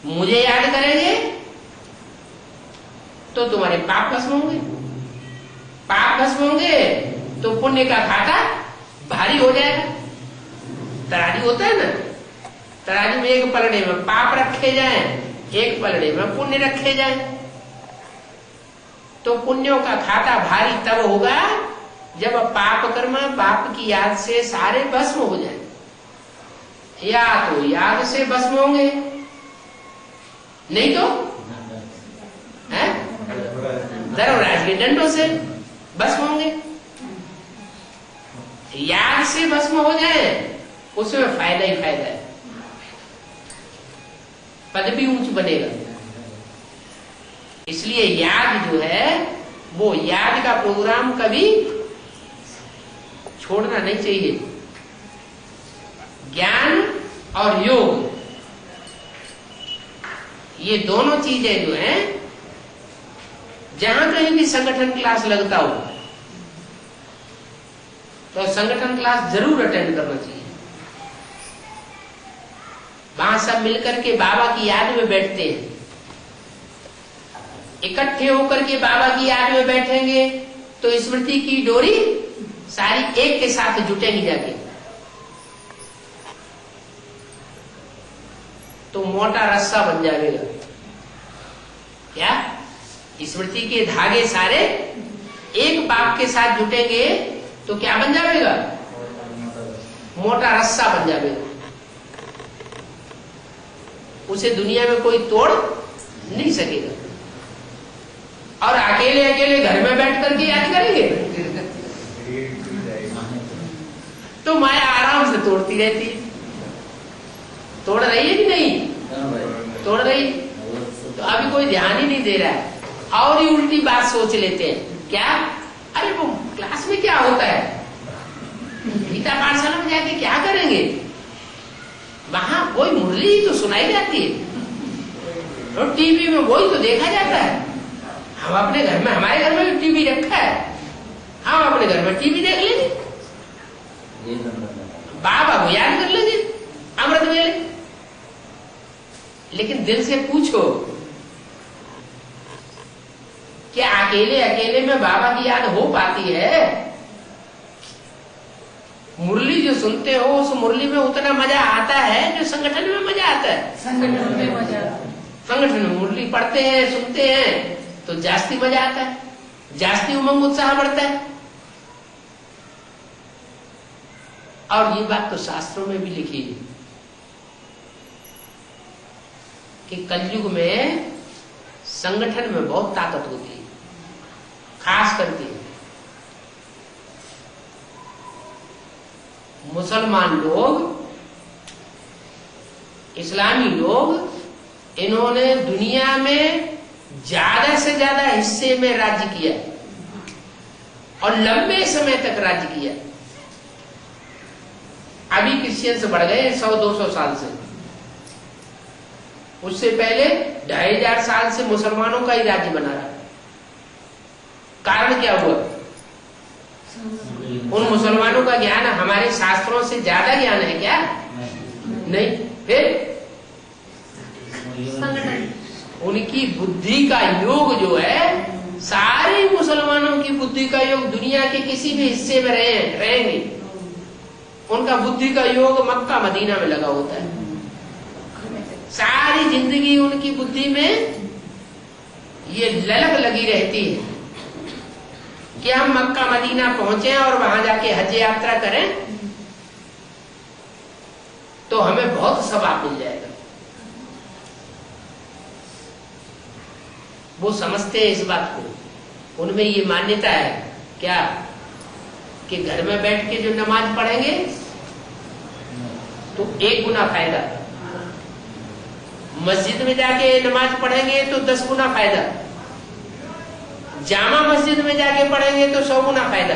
मुझे याद करेंगे तो तुम्हारे पाप भस्म होंगे, पाप भस्म होंगे तो पुण्य का खाता भारी हो जाएगा। तराजू होता है ना, तराजू में एक पलड़े में पाप रखे जाएं, एक पलड़े में पुण्य रखे जाएं, तो पुण्यों का खाता भारी तब होगा जब पाप कर्म पाप की याद से सारे भस्म हो जाए। या तो याद से भस्म होंगे, नहीं तो धर्मराज के दंडों से भस्म होंगे। याद से भस्म हो जाए उसमें फायदा ही फायदा है, पद भी ऊंच बनेगा। इसलिए याद जो है वो याद का प्रोग्राम कभी छोड़ना नहीं चाहिए। ज्ञान और योग ये दोनों चीजें जो हैं, जहां कहीं भी संगठन क्लास लगता हो तो संगठन क्लास जरूर अटेंड करना चाहिए। वहां सब मिलकर के बाबा की याद में बैठते हैं। इकट्ठे होकर के बाबा की याद में बैठेंगे तो स्मृति की डोरी सारी एक के साथ जुटेंगी जाके, तो मोटा रस्सा बन जाएगा। क्या स्मृति के धागे सारे एक बाप के साथ जुटेंगे तो क्या बन जाएगा? मोटा रस्सा बन जाएगा। उसे दुनिया में कोई तोड़ नहीं सकेगा। और अकेले अकेले घर में बैठ करके याद करेंगे तो माया आराम से तोड़ती रहती है। तोड़ रही है कि नहीं? तोड़ रही। तो अभी कोई ध्यान ही नहीं दे रहा है और ही उल्टी बात सोच लेते हैं। क्या? अरे वो क्लास में क्या होता है, गीता पाठशाला में जाके क्या करेंगे? वहां वही मुरली ही तो सुनाई जाती है और टीवी में वही तो देखा जाता है। हम अपने घर में, हमारे घर में भी टीवी रखा है, हम अपने घर में टीवी देख लेंगे, बाबा को याद कर लेंगे अमृत वेले। लेकिन दिल से पूछो, क्या अकेले अकेले में बाबा की याद हो पाती है? मुरली जो सुनते हो उस मुरली में उतना मजा आता है जो संगठन में मजा आता है। संगठन में मजा आता है। संगठन में मुरली पढ़ते हैं, सुनते हैं तो जास्ती मजा आता है, जास्ती उमंग उत्साह बढ़ता है। और ये बात तो शास्त्रों में भी लिखी है कि कलयुग में संगठन में बहुत ताकत होती है, खास करके मुसलमान लोग, इस्लामी लोग, इन्होंने दुनिया में ज्यादा से ज्यादा हिस्से में राज्य किया और लंबे समय तक राज्य किया। अभी क्रिश्चियंस बढ़ गए 100-200 साल से, उससे पहले 2500 साल से मुसलमानों का ही राज्य बना रहा। कारण क्या हुआ? उन मुसलमानों का ज्ञान हमारे शास्त्रों से ज्यादा ज्ञान है क्या? नहीं। फिर उनकी बुद्धि का योग जो है, सारे मुसलमानों की बुद्धि का योग दुनिया के किसी भी हिस्से में रहेंगे, उनका बुद्धि का योग मक्का मदीना में लगा होता है। सारी जिंदगी उनकी बुद्धि में ये ललक लगी रहती है कि हम मक्का मदीना पहुंचे और वहां जाके हज यात्रा करें तो हमें बहुत सवाब मिल जाएगा। वो समझते हैं इस बात को, उनमें ये मान्यता है क्या कि घर में बैठ के जो नमाज पढ़ेंगे तो 1 गुना फायदा, मस्जिद में जाके नमाज पढ़ेंगे तो 10 गुना फायदा, जामा मस्जिद में जाके पढ़ेंगे तो 100 गुना फायदा,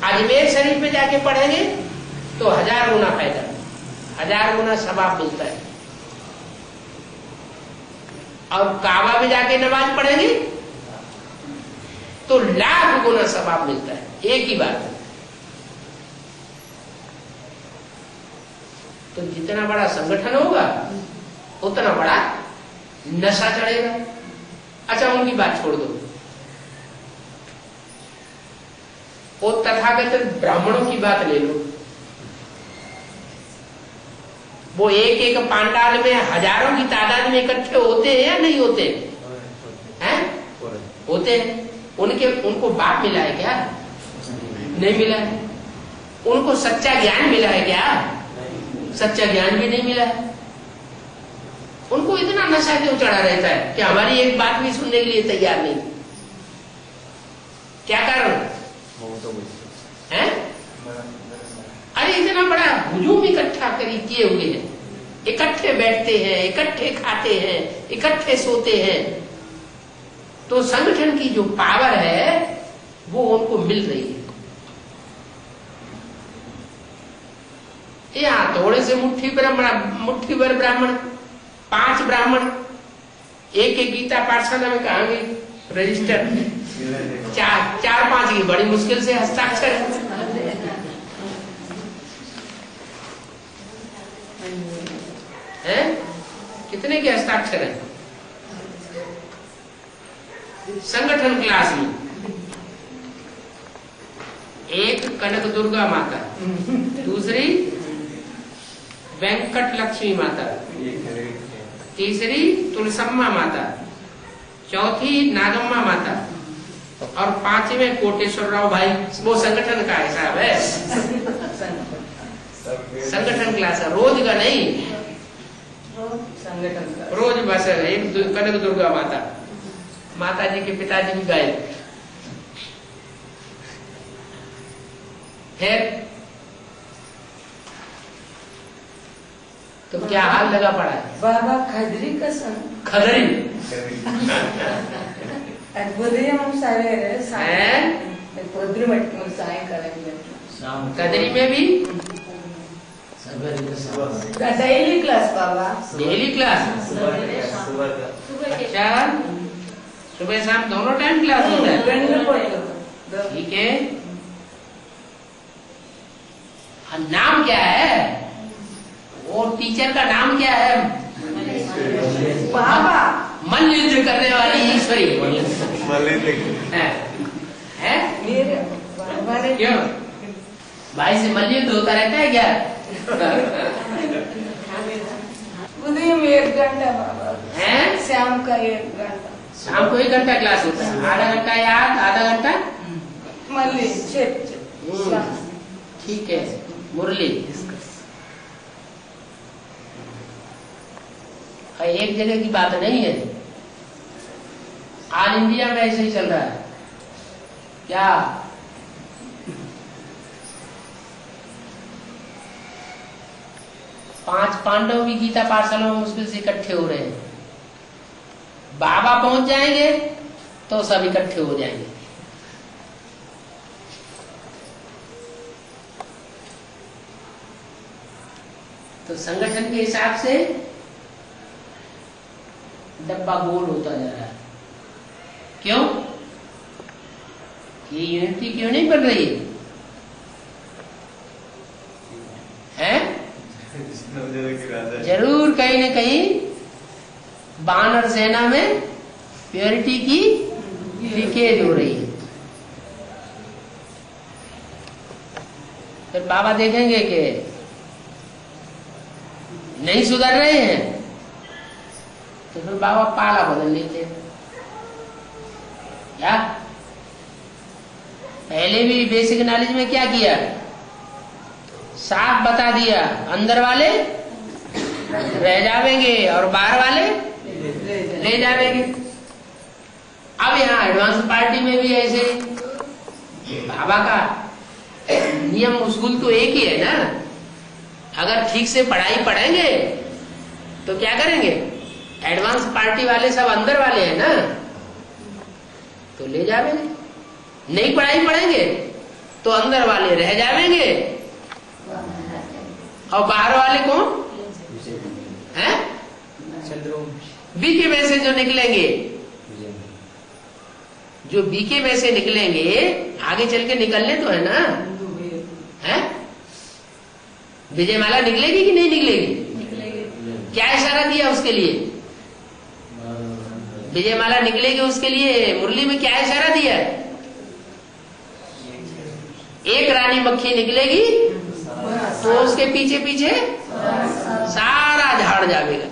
अजमेर शरीफ में जाके पढ़ेंगे तो 1000 गुना फायदा, 1000 गुना सवाब मिलता है। और काबा में जाके नमाज पढ़ेंगे तो 1,00,000 गुना सवाब मिलता है। एक ही बात है। तो जितना बड़ा संगठन होगा उतना बड़ा नशा चढ़ेगा। अच्छा, उनकी बात छोड़ दो, वो तथाकथित ब्राह्मणों की बात ले लो। वो एक एक पांडाल में हजारों की तादाद में इकट्ठे होते हैं या नहीं होते हैं? होते हैं। उनको बाप मिला है क्या? नहीं मिला है। उनको सच्चा ज्ञान मिला है क्या? सच्चा ज्ञान भी नहीं मिला है। उनको इतना नशा क्यों चढ़ा रहता है कि हमारी एक बात भी सुनने के लिए तैयार नहीं? क्या कारण है? अरे इतना बड़ा हुजूम इकट्ठा किए हुए हैं इकट्ठे बैठते हैं, इकट्ठे खाते हैं, इकट्ठे सोते हैं, तो संगठन की जो पावर है वो उनको मिल रही है। यहाँ थोड़े से मुट्ठी भर ब्राह्मण, 5 ब्राह्मण, एक गीता पाठशाला में कहा गई रजिस्टर, 4-5 की बड़ी मुश्किल से हस्ताक्षर है। कितने के हस्ताक्षर है? संगठन क्लास में एक कनक दुर्गा माता, दूसरी वेंकट लक्ष्मी माता, तीसरी तुलसम्मा माता, चौथी नागम्मा माता और 5वें कोटेश्वर राव भाई। वो संगठन का हिसाब है, संगठन क्लास है, रोज का नहीं, संगठन का रोज बस एक कनक दुर्गा माता। माता जी के पिताजी भी गए। फिर तो क्या हाल लगा पड़ा है? बाबा खदरी का संग खदरी उदयम सायंकाल कदरी में भी डेली क्लास बाबा, डेली क्लास। अच्छा, सुबह शाम दोनों टाइम क्लास होता है? ठीक है। हाँ, नाम क्या है? और टीचर का नाम क्या है? बाबा मल्ल युद्ध करने वाली ईश्वरी है? क्यों भाई से मल्ल युद्ध होता रहता है क्या? उदय में 1 घंटा बाबा है, शाम का 1 घंटा, शाम को 1 घंटा क्लास होता है। आधा घंटा याद, आधा घंटा मल्ली ठीक है। मुरली एक जगह की बात नहीं है, ऑल इंडिया में ऐसे ही चल रहा है। क्या 5 पांडव भी गीता पाठशाला में मुश्किल से इकट्ठे हो रहे हैं। बाबा पहुंच जाएंगे तो सब इकट्ठे हो जाएंगे। तो संगठन के हिसाब से डब्बा गोल होता जा रहा है। क्यों? ये यूनिटी क्यों नहीं बन रही है? जरूर कहीं न कहीं बानर सेना में प्योरिटी की लीकेज हो रही है। फिर बाबा देखेंगे कि नहीं सुधर रहे हैं तो फिर बाबा पाला बदल लेते हैं। क्या पहले भी बेसिक नॉलेज में क्या किया? साफ बता दिया, अंदर वाले रह जावेंगे और बाहर वाले ले जावेंगे। अब यहाँ एडवांस पार्टी में भी ऐसे बाबा का नियम उसूल तो एक ही है ना। अगर ठीक से पढ़ाई पढ़ेंगे तो क्या करेंगे? एडवांस पार्टी वाले सब अंदर वाले हैं ना, तो ले जावेंगे। नहीं पढ़ाई पढ़ेंगे तो अंदर वाले रह जावेंगे और बाहर वाले कौन हैं? बीके में से जो निकलेंगे, जो बीके में से निकलेंगे आगे चल के निकलने तो है ना, है? विजयमाला निकलेगी कि नहीं निकलेगी? क्या इशारा दिया उसके लिए? विजयमाला निकलेगी उसके लिए मुरली में क्या इशारा दिया? एक रानी मक्खी निकलेगी तो उसके पीछे पीछे सारा झाड़ जाएगा।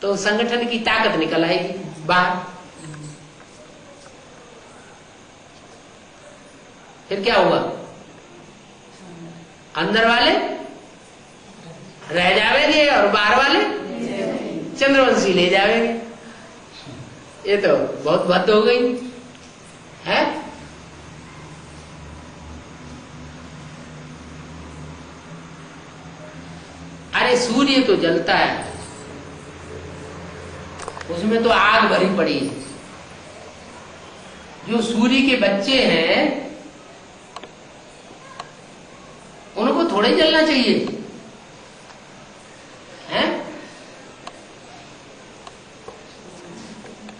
तो संगठन की ताकत निकल आएगी बाहर। फिर क्या हुआ? अंदर वाले रह जावेंगे और बाहर वाले चंद्रवंशी ले जावेंगे। ये तो बहुत बात हो गई है। सूर्य तो जलता है, उसमें तो आग भरी पड़ी है। जो सूर्य के बच्चे हैं उनको थोड़े जलना चाहिए, हैं?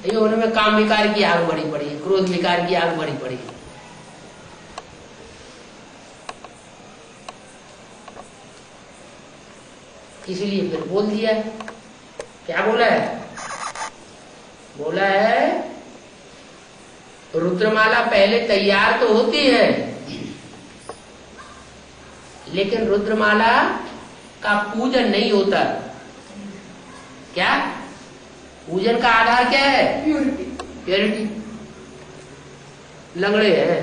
ये उनमें काम विकार की आग भरी पड़ी है, क्रोध विकार की आग भरी पड़ी है। इसलिए फिर बोल दिया, क्या बोला है? बोला है रुद्रमाला पहले तैयार तो होती है, लेकिन रुद्रमाला का पूजन नहीं होता। क्या पूजन का आधार क्या है? प्यूरिटी। प्योरिटी। लंगड़े हैं।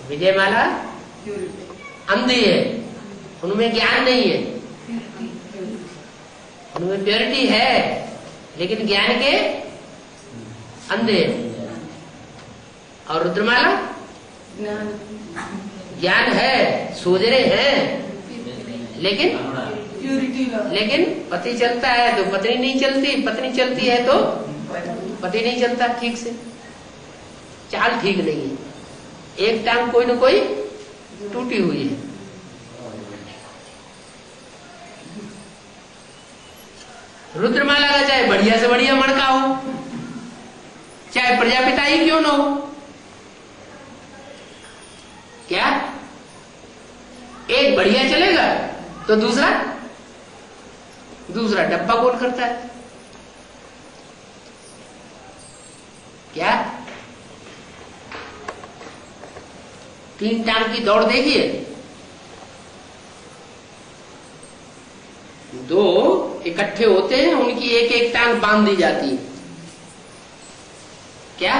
विजयमाला प्यूरिटी। अंधे है, उनमें ज्ञान नहीं है, उनमें प्योरिटी है लेकिन ज्ञान के अंधे हैं। और रुद्रमाला ज्ञान ज्ञान है, सोजरे हैं, लेकिन प्यूरिटी पति चलता है तो पत्नी नहीं चलती, पत्नी चलती है तो पति नहीं चलता ठीक से, चाल ठीक नहीं है, एक टांग कोई न कोई टूटी हुई है। रुद्रमाला का चाहे बढ़िया से बढ़िया मणका हो, चाहे प्रजापिता ही क्यों न हो, क्या एक बढ़िया चलेगा तो दूसरा डब्बा कौन करता है? क्या 3 टांग की दौड़ देखिए, 2 इकट्ठे होते हैं, उनकी एक एक टांग बांध दी जाती है। क्या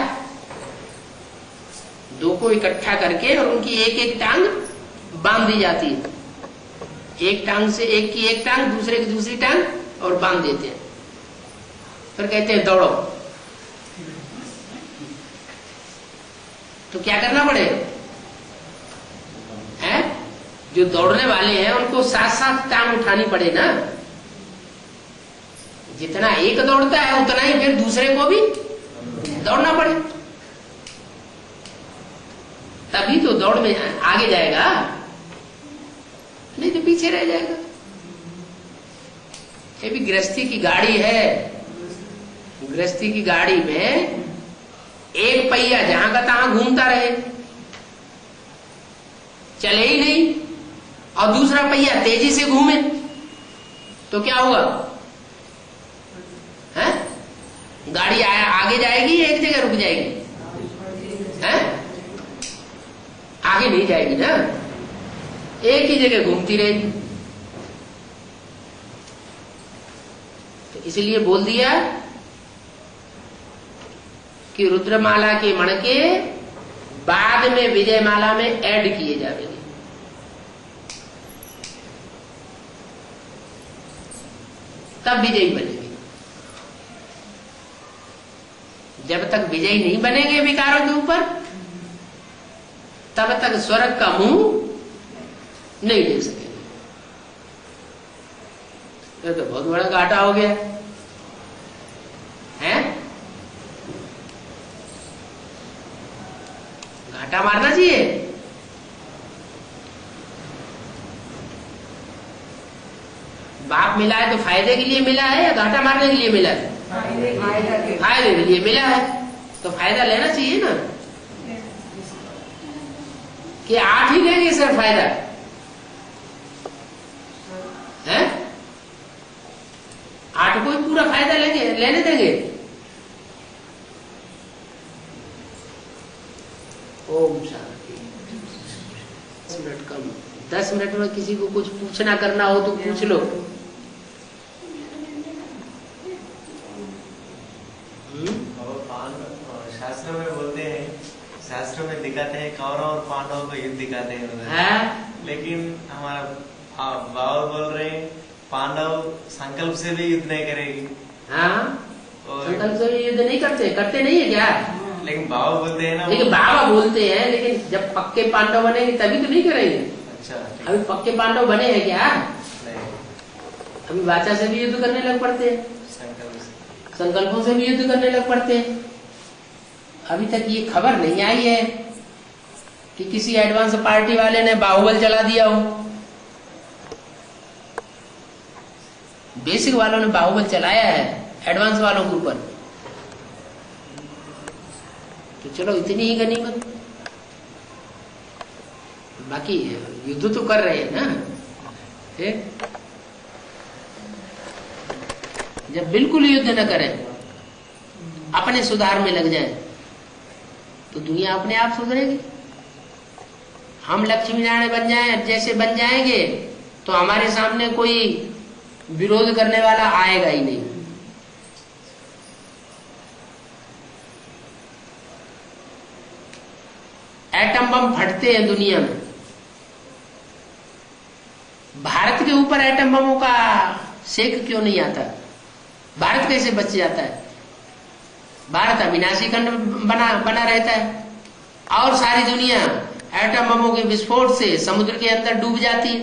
2 को इकट्ठा करके और उनकी एक एक टांग बांध दी जाती है, एक टांग से एक की एक टांग, दूसरे की दूसरी टांग और बांध देते हैं, फिर कहते हैं दौड़ो। तो क्या करना पड़ेगा? है जो दौड़ने वाले हैं उनको साथ साथ टांग उठानी पड़े ना, जितना एक दौड़ता है उतना ही फिर दूसरे को भी दौड़ना पड़े, तभी तो दौड़ में आगे जाएगा, नहीं तो पीछे रह जाएगा। ये भी गृहस्थी की गाड़ी है, गृहस्थी की गाड़ी में एक पहिया जहां का तहां घूमता रहे, चले ही नहीं, और दूसरा पहिया तेजी से घूमे तो क्या होगा? है? गाड़ी आगे जाएगी, एक जगह रुक जाएगी, है? आगे नहीं जाएगी ना, एक ही जगह घूमती रहेगी। तो इसलिए बोल दिया कि रुद्रमाला के मणके बाद में विजयमाला में ऐड किए जाएंगे। तब विजयी बनेंगे। जब तक विजयी नहीं बनेंगे विकारों के ऊपर, तब तक स्वर्ग का मुंह नहीं ले सकेंगे। तो बहुत बड़ा घाटा हो गया है। घाटा मारना चाहिए। बाप मिला है तो फायदे के लिए मिला है या घाटा मारने के लिए मिला है? फायदे के लिए मिला है तो फायदा लेना चाहिए ना, कि 8 ही लेंगे सर फायदा है, 8 को ही पूरा फायदा लेने देंगे। ओम शांति। 10 मिनट कम, 10 मिनट में किसी को कुछ पूछना करना हो तो पूछ लो। शास्त्र में बोलते हैं, शास्त्र में दिखाते हैं कौरव और पांडवों को युद्ध दिखाते हैं, लेकिन हमारा बाबा बोल रहे हैं पांडव संकल्प से भी युद्ध नहीं करेगी। हाँ, संकल्प से भी युद्ध नहीं करते नहीं है क्या? लेकिन बाबा बोलते हैं ना, लेकिन बाबा बोलते हैं, लेकिन जब पक्के पांडव बनेंगे तभी तो नहीं करेंगे। अच्छा ठीक। अभी पक्के पांडव बने हैं क्या? नहीं, अभी वाचा से भी युद्ध करने लग पड़ते हैं, संकल्पों से भी युद्ध करने लग पड़ते हैं। अभी तक ये खबर नहीं आई है कि किसी एडवांस पार्टी वाले ने बाहुबल चला दिया हो। बेसिक वालों ने बाहुबल चलाया है एडवांस वालों के ऊपर, तो चलो इतनी ही गनीमत। बाकी युद्ध तो कर रहे हैं ना। जब बिल्कुल युद्ध न करें, अपने सुधार में लग जाए, तो दुनिया अपने आप सुधरेगी। हम लक्ष्मी नारायण बन जाए, जैसे बन जाएंगे, तो हमारे सामने कोई विरोध करने वाला आएगा ही नहीं। एटम बम फटते हैं दुनिया में, भारत के ऊपर एटम बमों का सेक क्यों नहीं आता? भारत कैसे बच जाता है? भारत अविनाशी खंड बना रहता है, और सारी दुनिया एटम बमों के विस्फोट से समुद्र के अंदर डूब जाती है।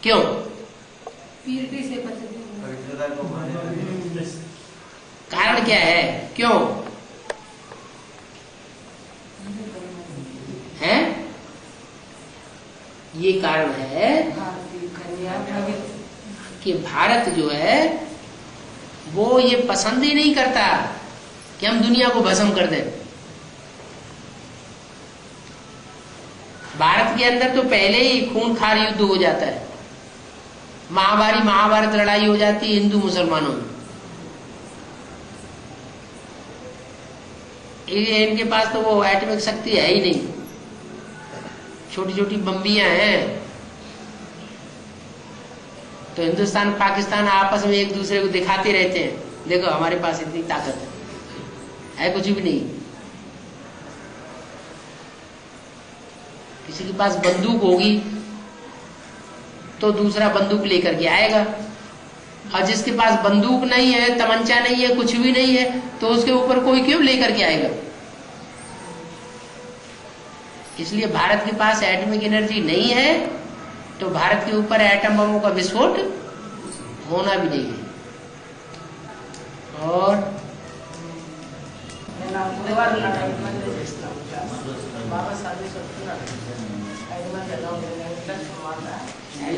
क्यों? प्यूरिटी से पवित्रता को माने। कारण क्या है? क्यों है? ये कारण है कि भारत जो है वो ये पसंद ही नहीं करता कि हम दुनिया को भस्म कर दें। भारत के अंदर तो पहले ही खूनखार युद्ध हो जाता है, महाभारत लड़ाई हो जाती है हिंदू मुसलमानों में। इनके पास तो वो एटॉमिक शक्ति है ही नहीं, छोटी छोटी बम्बियां हैं। तो हिंदुस्तान पाकिस्तान आपस में एक दूसरे को दिखाते रहते हैं, देखो हमारे पास इतनी ताकत है कुछ भी नहीं। किसी के पास बंदूक होगी तो दूसरा बंदूक लेकर के आएगा, और जिसके पास बंदूक नहीं है, तमंचा नहीं है, कुछ भी नहीं है, तो उसके ऊपर कोई क्यों लेकर के आएगा? इसलिए भारत के पास एटॉमिक एनर्जी नहीं है, तो भारत के ऊपर एटम बमों का विस्फोट होना भी नहीं है। और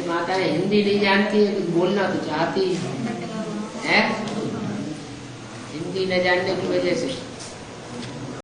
माता हिंदी नहीं जानती है, कुछ बोलना तो चाहती है, हिंदी न जानने की वजह से